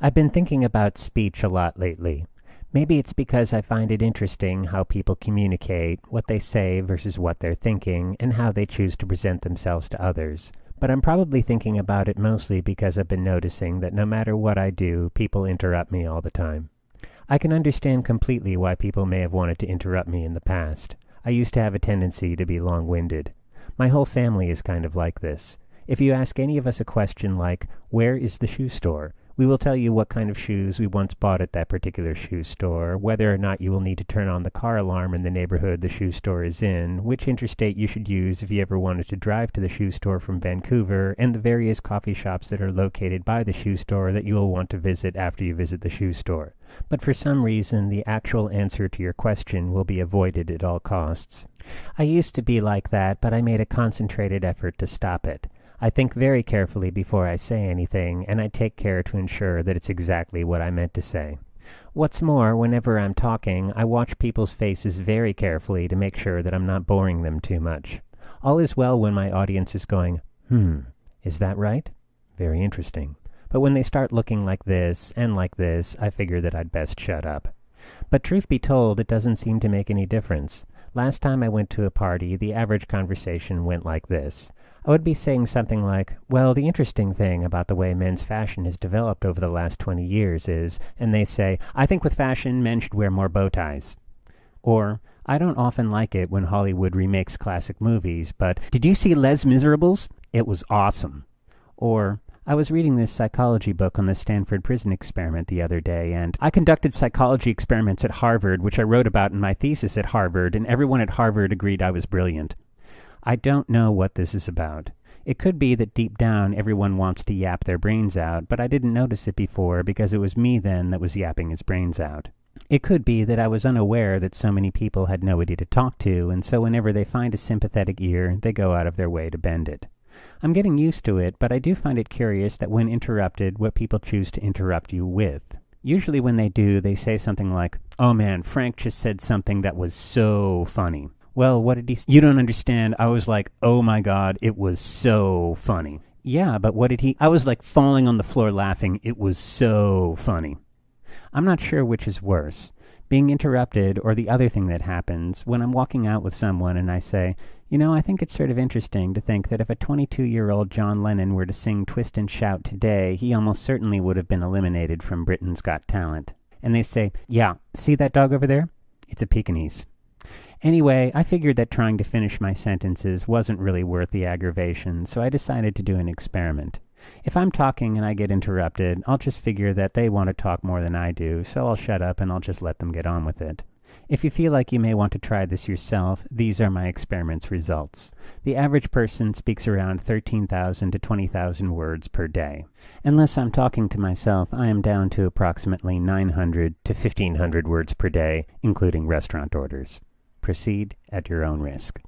I've been thinking about speech a lot lately. Maybe it's because I find it interesting how people communicate, what they say versus what they're thinking, and how they choose to present themselves to others. But I'm probably thinking about it mostly because I've been noticing that no matter what I do, people interrupt me all the time. I can understand completely why people may have wanted to interrupt me in the past. I used to have a tendency to be long-winded. My whole family is kind of like this. If you ask any of us a question like, "Where is the shoe store?" we will tell you what kind of shoes we once bought at that particular shoe store, whether or not you will need to turn on the car alarm in the neighborhood the shoe store is in, which interstate you should use if you ever wanted to drive to the shoe store from Vancouver, and the various coffee shops that are located by the shoe store that you will want to visit after you visit the shoe store. But for some reason, the actual answer to your question will be avoided at all costs. I used to be like that, but I made a concentrated effort to stop it. I think very carefully before I say anything, and I take care to ensure that it's exactly what I meant to say. What's more, whenever I'm talking, I watch people's faces very carefully to make sure that I'm not boring them too much. All is well when my audience is going, is that right? Very interesting. But when they start looking like this, and like this, I figure that I'd best shut up. But truth be told, it doesn't seem to make any difference. Last time I went to a party, the average conversation went like this. I would be saying something like, well, the interesting thing about the way men's fashion has developed over the last 20 years is, and they say, I think with fashion, men should wear more bow ties. Or, I don't often like it when Hollywood remakes classic movies, but did you see Les Miserables? It was awesome. Or, I was reading this psychology book on the Stanford prison experiment the other day, and I conducted psychology experiments at Harvard, which I wrote about in my thesis at Harvard, and everyone at Harvard agreed I was brilliant. I don't know what this is about. It could be that deep down everyone wants to yap their brains out, but I didn't notice it before because it was me then that was yapping his brains out. It could be that I was unaware that so many people had nobody to talk to, and so whenever they find a sympathetic ear, they go out of their way to bend it. I'm getting used to it, but I do find it curious that when interrupted, what people choose to interrupt you with. Usually when they do, they say something like, "Oh man, Frank just said something that was so funny." Well, what did he say? You don't understand. I was like, oh my God, it was so funny. Yeah, but what did he? I was like falling on the floor laughing. It was so funny. I'm not sure which is worse, being interrupted or the other thing that happens when I'm walking out with someone and I say, I think it's sort of interesting to think that if a 22-year-old John Lennon were to sing Twist and Shout today, he almost certainly would have been eliminated from Britain's Got Talent. And they say, yeah, see that dog over there? It's a Pekingese. Anyway, I figured that trying to finish my sentences wasn't really worth the aggravation, so I decided to do an experiment. If I'm talking and I get interrupted, I'll just figure that they want to talk more than I do, so I'll shut up and I'll just let them get on with it. If you feel like you may want to try this yourself, these are my experiment's results. The average person speaks around 13,000 to 20,000 words per day. Unless I'm talking to myself, I am down to approximately 900 to 1,500 words per day, including restaurant orders. Proceed at your own risk.